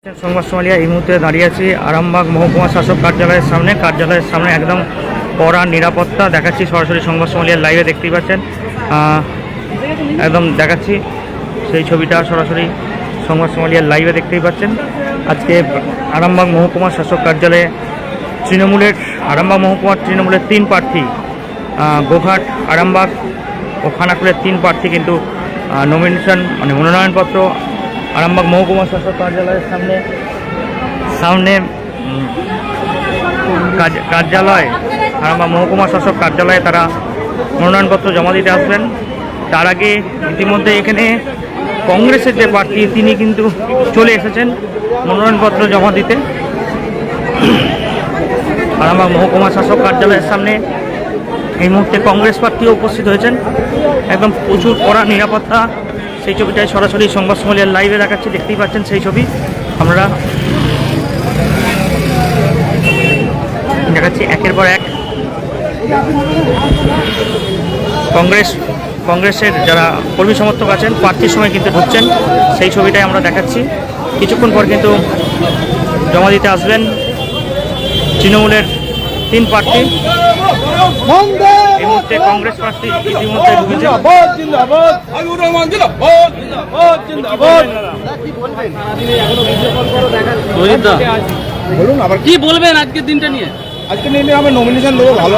সংবাদ সোমালিয়া এই মুহূর্তে দাঁড়িয়ে আছি আরামবাগ মহকুমা শাসক কার্যালয়ের সামনে একদম কড়া নিরাপত্তা দেখাচ্ছি। সরাসরি সংবাদ সোমালিয়ার লাইভে দেখতেই পাচ্ছেন, একদম দেখাচ্ছি সেই ছবিটা সরাসরি সংবাদ সোমালিয়ার লাইভে দেখতেই পাচ্ছেন। আজকে আরামবাগ মহকুমা শাসক কার্যালয়ে আরামবাগ মহকুমার তৃণমূলের 3 প্রার্থী, গোঘাট, আরামবাগ ও খানাকুলের 3 প্রার্থী কিন্তু মনোনয়নপত্র আরামবাগ মহকুমা শাসক কার্যালয়ের সামনে কার্যালয় আরামবাগ মহকুমা শাসক কার্যালয়ে তারা মনোনয়নপত্র জমা দিতে আসবেন। তার আগে ইতিমধ্যে এখানে কংগ্রেসের যে প্রার্থী তিনি কিন্তু চলে এসেছেন মনোনয়নপত্র জমা দিতে। আরামবাগ মহকুমা শাসক কার্যালয়ের সামনে এই মুহূর্তে কংগ্রেস প্রার্থীও উপস্থিত হয়েছেন। একদম প্রচুর কড়া নিরাপত্তা, সেই ছবিটাই সরাসরি সংবাদ সোমালিয়ার লাইভে দেখাচ্ছি, দেখতেই পাচ্ছেন সেই ছবি আমরা দেখাচ্ছি একের পর এক। কংগ্রেসের যারা কর্মী সমর্থক আছেন প্রার্থীর সময় কিন্তু ঢুকছেন, সেই ছবিটাই আমরা দেখাচ্ছি। কিছুক্ষণ পর কিন্তু জমা দিতে আসবেন তৃণমূলের 3 প্রার্থী। এই মুহূর্তে কংগ্রেস প্রার্থী ইতিমধ্যে ঢুকেছে। কি বলবেন আজকের দিনটা নিয়ে? আজকের দিনে আমার নমিনেশন দেবো, ভালো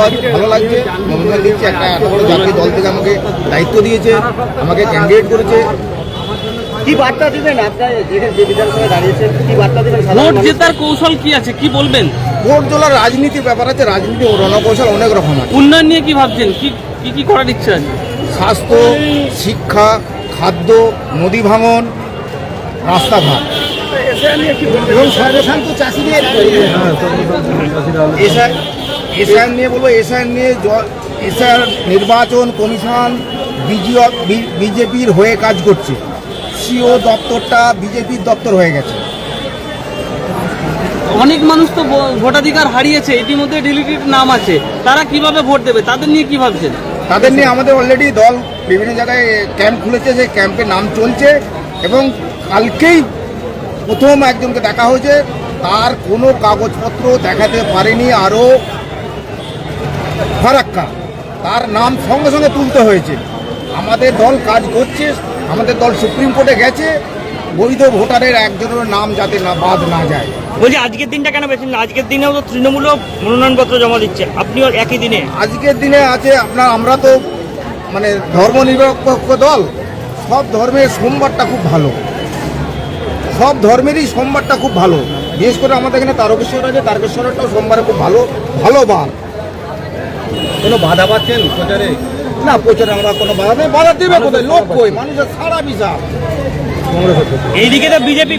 লাগছে। নমিনেশন দিচ্ছি, একটা এত বড় জাতীয় দল থেকে আমাকে দায়িত্ব দিয়েছে, আমাকে ক্যান্ডিডেট করেছে। কি বার্তা দিবেন আপনারা যে বিধানসভায় দাঁড়িয়েছেন, কি বার্তা দিবেন? ভোট জেতার কৌশল কি আছে, কি বলবেন? ভোট তোলার রাজনীতির ব্যাপার আছে, রাজনীতি রণকৌশল অনেক রকম আছে। উন্নয়ন নিয়ে কি ভাবছেন, কি করার ইচ্ছা আছে? স্বাস্থ্য, শিক্ষা, খাদ্য, নদী ভাঙন, রাস্তাঘাট এবং সর্বশান্ত চাষিদের এসআইআর নিয়ে বলবো। এসআইআর নিয়ে এসআইআর নির্বাচন কমিশন বিজেপির হয়ে কাজ করছে। সিও দপ্তরটা বিজেপির দপ্তর হয়ে গেছে। অনেক মানুষ তো ভোটাধিকার হারিয়েছে, ইতিমধ্যে ডিলিটেড নাম আছে, তারা কিভাবে ভোট দেবে, তাদের নিয়ে কি ভাবছেন? তাদের নিয়ে আমাদের অলরেডি দল বিভিন্ন জায়গায় ক্যাম্প খুলেছে, সেই ক্যাম্পে নাম চলছে এবং কালকেই প্রথম একজনকে দেখা হয়েছে, তার কোনো কাগজপত্র দেখাতে পারেনি আরও ফারাক্কা, তার নাম সঙ্গে সঙ্গে তুলতে হয়েছে। আমাদের দল কাজ করছে, আমাদের দল সুপ্রিম কোর্টে গেছে, বৈধ ভোটারের একজনের নাম যাতে বাদ না যায়। বলছি আজকের দিনটা কেন বেছে নিলেন? আজকের দিনেও তো তৃণমূলও মনোনয়নপত্র জমা দিচ্ছে, আপনিও একই দিনে? আজকের দিনে আছে আমরা তো ধর্মনিরপেক্ষ দল, সব ধর্মের সোমবারটা খুব ভালো, সব ধর্মেরই সোমবারটা খুব ভালো। বিশেষ করে আমাদের এখানে তারকেশ্বর আছে, তারকেশ্বরটাও সোমবারে খুব ভালো বার। কোনো বাধা পাচ্ছেন প্রচারে? না, প্রচারে আমরা কোনো বাধা দেবে কোথায়? লোক কই, মানুষের সারা বিশাল। এইদিকে তো বিজেপি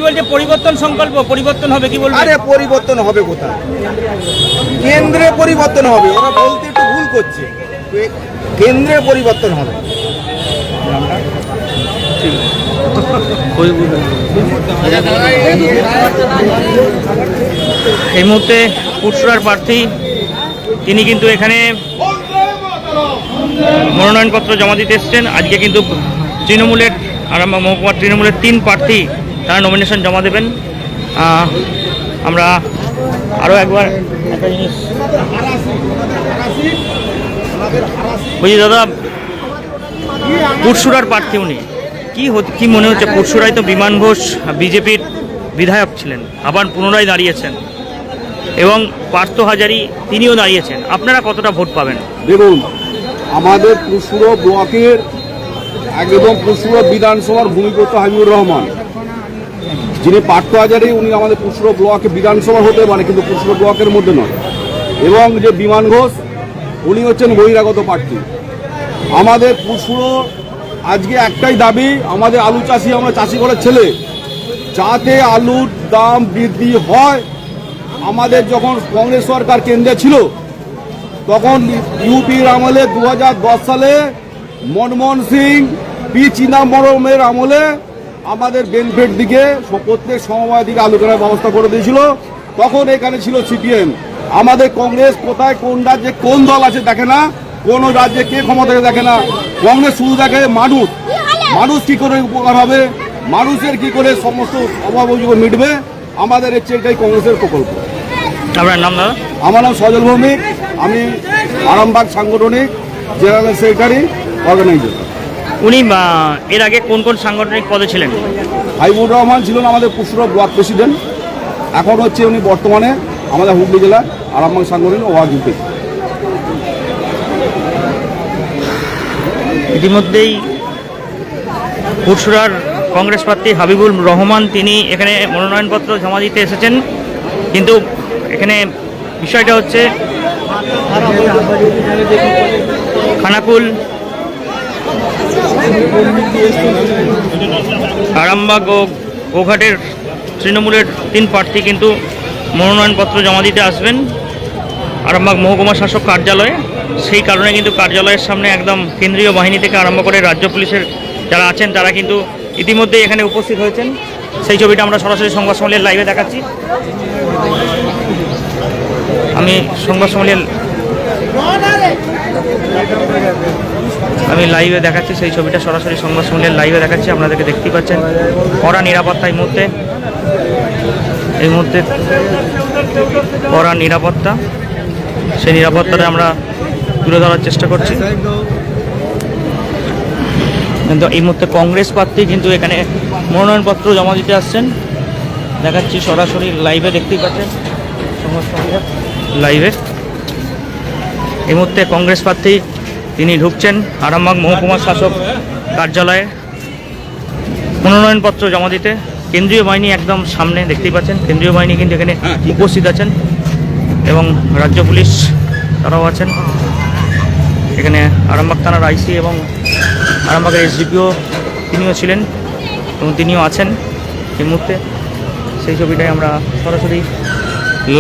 বলছে পরিবর্তন সংকল্প, পরিবর্তন হবে, কি বলবো? আরে পরিবর্তন হবে কোথায়? কেন্দ্রে পরিবর্তন হবে, ওরা বলতে একটু ভুল করছে, কেন্দ্রে পরিবর্তন হবে। এই মুহূর্তে পুরসুরার প্রার্থী তিনি কিন্তু এখানে মনোনয়নপত্র জমা দিতে এসছেন। আজকে কিন্তু আরামবাগ মহকুমার তৃণমূলের 3 প্রার্থী তারা নমিনেশন জমা দেবেন। আমরা আরও একবার একটা জিনিস বুঝি, দাদা পুরসুরার প্রার্থী উনি কি মনে হচ্ছে? পুরসুরায় তো বিমান ঘোষ বিজেপির বিধায়ক ছিলেন, আবার পুনরায় দাঁড়িয়েছেন, এবং পার্থ হাজারি তিনিও দাঁড়িয়েছেন। আপনারা কতটা ভোট পাবেন? দেখুন, আমাদের পুরসুরা ব্লকের একদম পুরসুরা বিধানসভার ভূমিপুত্র হাবিবুর রহমান, যিনি পার্থ হাজারি, উনি আমাদের পুরসুরা ব্লকে বিধানসভা হতে পারে কিন্তু পুরসুরা ব্লকের মধ্যে নয়। এবং যে বিমান ঘোষ, উনি হচ্ছেন বহিরাগত প্রার্থী। আমাদের পুরসুরা আজকে একটাই দাবি, আমাদের আলু চাষি, আমরা চাষি ঘরের ছেলে, যাতে আলুর দাম বৃদ্ধি হয়। আমাদের যখন কংগ্রেস সরকার কেন্দ্রে ছিল তখন ইউপির আমলে 2010 সালে মনমোহন সিং, পি চিদাম্বরমের আমলে আমাদের বেনিফিট দিকে প্রত্যেক সমবায় দিকে আলু কেনার ব্যবস্থা করে দিয়েছিল। তখন এখানে ছিল সিপিএম। আমাদের কংগ্রেস কোথায়, কোন রাজ্যে কোন দল আছে দেখে না, কোন রাজ্যে কে ক্ষমতাকে দেখে না। কংগ্রেস শুধু দেখে মানুষ কি করে উপকার হবে, মানুষের কি করে সমস্ত অভাব অভিযোগ মিটবে, আমাদের হচ্ছে এটাই কংগ্রেসের প্রকল্প। আপনার নাম দাদা? আমার নাম সজল ভৌমিক, আমি আরামবাগ সাংগঠনিক জেনারেল সেক্রেটারি অর্গানাইজার। উনি এর আগে কোন কোন সাংগঠনিক পদে ছিলেন? হাবিবুর রহমান ছিলেন আমাদের পুরসুরা ব্লক প্রেসিডেন্ট, এখন হচ্ছে উনি বর্তমানে আমাদের হুগলি জেলার আরামবাগ সাংগঠনিক ওয়ার্ড। ইতিমধ্যেই পুরসুরার কংগ্রেস প্রার্থী হাবিবুর রহমান তিনি এখানে মনোনয়নপত্র জমা দিতে এসেছেন, কিন্তু এখানে বিষয়টা হচ্ছে খানাকুল, আরামবাগ ও গোঘাটের তৃণমূলের 3 প্রার্থী কিন্তু মনোনয়নপত্র জমা দিতে আসবেন আরামবাগ মহকুমা শাসক কার্যালয়ে। সেই কারণে কিন্তু কার্যালয়ের সামনে একদম কেন্দ্রীয় বাহিনী থেকে আরম্ভ করে রাজ্য পুলিশের যারা আছেন তারা কিন্তু ইতিমধ্যেই এখানে উপস্থিত হয়েছেন। সেই ছবিটা আমরা সরাসরি সংবাদ সম্মেলনের লাইভে দেখাচ্ছি। আমি সংবাদ সম্মেলন লাইভে দেখাচ্ছি, সেই ছবিটা সরাসরি সংবাদ সম্মেলনের লাইভে দেখাচ্ছি, আপনাদেরকে দেখতেই পাচ্ছেন। কড়া নিরাপত্তা এই মুহূর্তে কড়া নিরাপত্তা, সেই নিরাপত্তাটা আমরা তুলে ধরার চেষ্টা করছি। কিন্তু এই মুহূর্তে কংগ্রেস প্রার্থী কিন্তু এখানে মনোনয়নপত্র জমা দিতে আসছেন, দেখাচ্ছি সরাসরি লাইভে, দেখতেই পাচ্ছেন লাইভে। এই মুহূর্তে কংগ্রেস প্রার্থী তিনি ঢুকছেন আরামবাগ মহকুমা শাসক কার্যালয়ে মনোনয়নপত্র জমা দিতে। কেন্দ্রীয় বাহিনী একদম সামনে দেখতেই পাচ্ছেন, কেন্দ্রীয় বাহিনী কিন্তু এখানে উপস্থিত আছেন এবং রাজ্য পুলিশ তারাও আছেন। এখানে আরামবাগ থানার আইসি এবং আরামবাগের এসডিপিও তিনিও ছিলেন এবং তিনিও আছেন এই মুহূর্তে। সেই ছবিটাই আমরা সরাসরি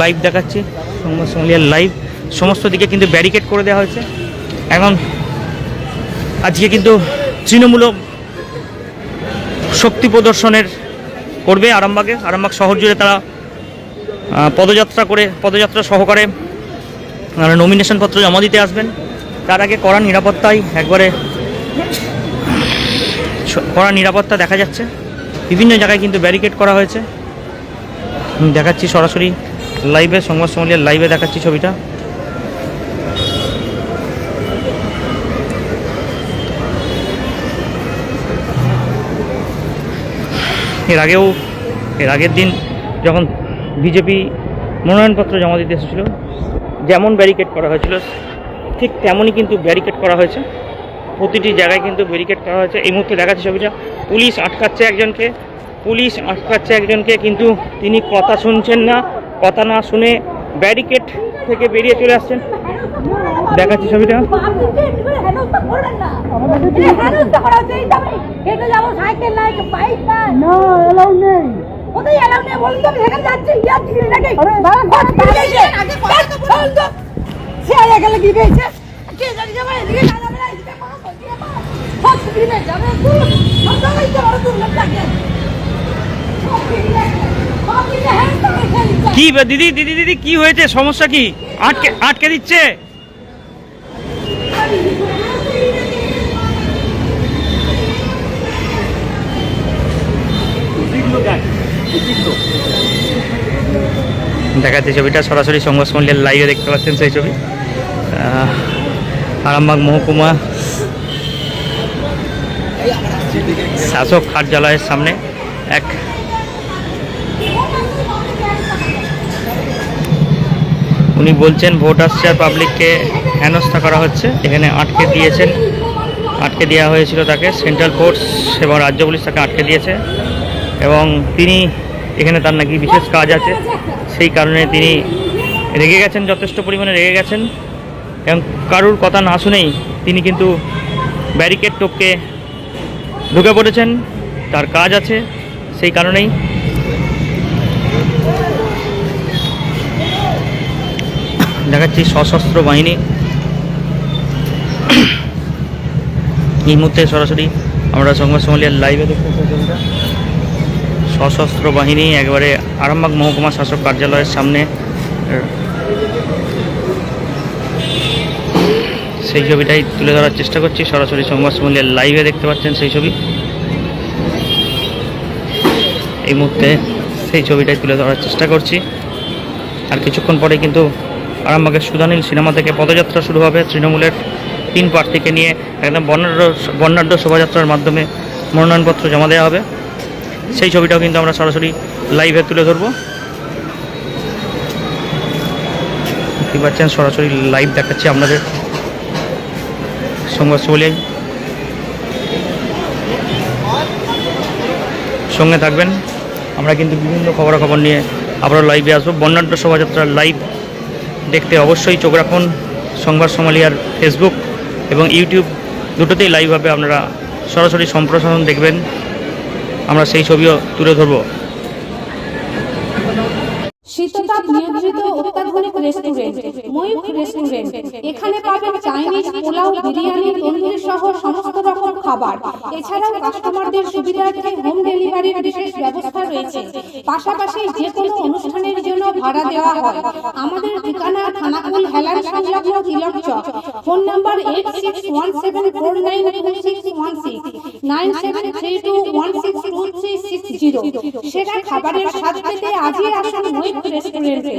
লাইভ দেখাচ্ছি, সংবাদ সম্মেলনের লাইভ। সমস্ত দিকে কিন্তু ব্যারিকেড করে দেওয়া হয়েছে। এখন আজকে কিন্তু তৃণমূল শক্তি প্রদর্শনের করবে আরামবাগ শহর জুড়ে তারা পদযাত্রা সহকারে নমিনেশন পত্র জমা দিতে আসবেন। তার আগে কড়া নিরাপত্তা দেখা যাচ্ছে, বিভিন্ন জায়গায় কিন্তু ব্যারিকেড করা হয়েছে। দেখাচ্ছি সরাসরি লাইভে, সংবাদ সম্মেলনের লাইভে দেখাচ্ছি ছবিটা। এর আগের দিন যখন বিজেপি মনোনয়নপত্র জমা দিতে এসেছিল, যেমন ব্যারিকেড করা হয়েছিল ঠিক তেমনই কিন্তু ব্যারিকেড করা হয়েছে, প্রতিটি জায়গায় কিন্তু ব্যারিকেড করা হয়েছে। এই মুহূর্তে দেখাচ্ছি ছবিটা, পুলিশ আটকাচ্ছে একজনকে, কিন্তু তিনি কথা শুনছেন না, কথা না শুনে ব্যারিকেড থেকে বেরিয়ে চলে আসছেন। দেখাচ্ছি ছবিটা। কি দিদি কি হয়েছে, সমস্যা কি? আটকে দিচ্ছে। দেখাচ্ছে ছবিটা সরাসরি সংবাদ সম্মেলনের লাইভে দেখতে পাচ্ছেন সেই ছবি। আরামবাগ মহকুমা শাসক কার্যালয়ের সামনে উনি বলছেন ভোট আসছে আর পাবলিককে হেনস্থা করা হচ্ছে। এখানে আটকে দেওয়া হয়েছিল তাকে, সেন্ট্রাল ফোর্স এবং রাজ্য পুলিশ তাকে আটকে দিয়েছে এবং তিনি এখানে তার নাকি বিশেষ কাজ আছে, সেই কারণে তিনি রেগে গেছেন, যথেষ্ট পরিমাণে রেগে গেছেন এবং কারুর কথা না শুনেই তিনি কিন্তু ব্যারিকেড টপকে ঢুকে পড়েছেন। তার কাজ আছে, সেই কারণেই। দেখাচ্ছি সশস্ত্র বাহিনী এই মুহূর্তে সরাসরি আমরা সংবাদ সম্মেলনের লাইভে দেখতে পাচ্ছি। সশস্ত্র বাহিনী একবারে আরামবাগ মহকুমা শাসক কার্যালয়ের সামনে, সেই ছবিটাই তুলে ধরার চেষ্টা করছি। সরাসরি সংবাদ সম্মেলনের লাইভে দেখতে পাচ্ছেন সেই ছবি। এই মুহূর্তে সেই ছবিটাই তুলে ধরার চেষ্টা করছি। আর কিছুক্ষণ পরে কিন্তু আরামবাগের সুধানীল সিনেমা থেকে পদযাত্রা শুরু হবে তৃণমূলের 3 প্রার্থীকে নিয়ে। একদম বর্ণাঢ্য শোভাযাত্রার মাধ্যমে মনোনয়নপত্র জমা দেওয়া হবে। সেই ছবিটাও কিন্তু আমরা সরাসরি লাইভে তুলে ধরবো। দেখতে পাচ্ছেন সরাসরি লাইভ দেখাচ্ছি আপনাদের সংবাদ বলিয়াই। সঙ্গে থাকবেন, আমরা কিন্তু বিভিন্ন খবরাখবর নিয়ে আবারও লাইভে আসবো। বর্ণাঢ্য শোভাযাত্রার লাইভ দেখতে অবশ্যই চোখ রাখুন সংবাদ সোমালিয়ার ফেসবুক এবং ইউটিউব দুটোতেই লাইভ হবে। আপনারা সরাসরি সম্প্রসারণ দেখবেন, আমরা সেই ছবিও তুলে ধরবো। শীততাপ নিয়ন্ত্রিত অত্যাধুনিক রেস্টুরেন্ট ময়ূখ রেস্টুরেন্ট। এখানে পাবেন চাইনিজ, পোলাও, বিরিয়ানি, তন্দুরি সহ সমস্ত রকম খাবার। এছাড়াও কাস্টমারদের সুবিধার্থে হোম ডেলিভারির বিশেষ ব্যবস্থা রয়েছে। পাশাপাশি যে কোনো অনুষ্ঠানের জন্য ভাড়া দেওয়া হয়। আমাদের ঠিকানা থানাকুল হেলান সংলগ্ন তিলক চক। Phone number 8617492616 9732162360। সেরা খাবারের স্বাদ পেতে আজই আসুন ময়ূখ রেস্টুরেন্টে।